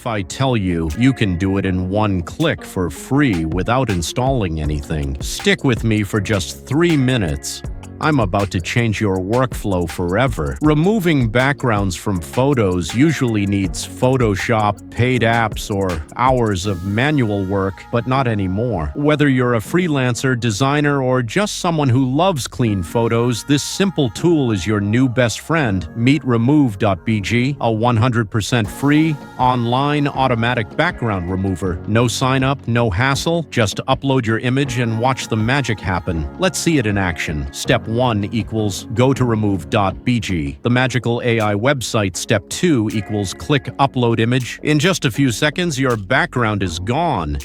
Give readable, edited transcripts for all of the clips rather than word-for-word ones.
if I tell you you can do it in one click for free without installing anything? Stick with me for just 3 minutes. I'm about to change your workflow forever. Removing backgrounds from photos usually needs Photoshop, paid apps, or hours of manual work, but not anymore. Whether you're a freelancer, designer, or just someone who loves clean photos, this simple tool is your new best friend. Meet Remove.bg, a 100% free, online, automatic background remover. No sign up, no hassle, just upload your image and watch the magic happen. Let's see it in action. Step 1 equals go to remove.bg. The magical AI website. Step 2 equals click upload image. In just a few seconds, your background is gone.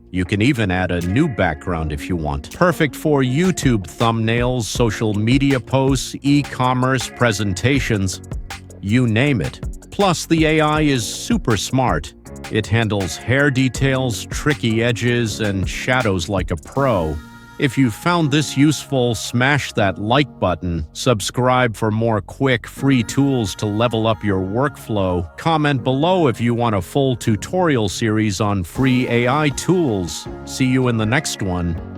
You can even add a new background if you want. Perfect for YouTube thumbnails, social media posts, e-commerce presentations, you name it. Plus, the AI is super smart. It handles hair details, tricky edges, and shadows like a pro. If you found this useful, smash that like button, subscribe for more quick, free tools to level up your workflow, comment below if you want a full tutorial series on free AI tools. See you in the next one.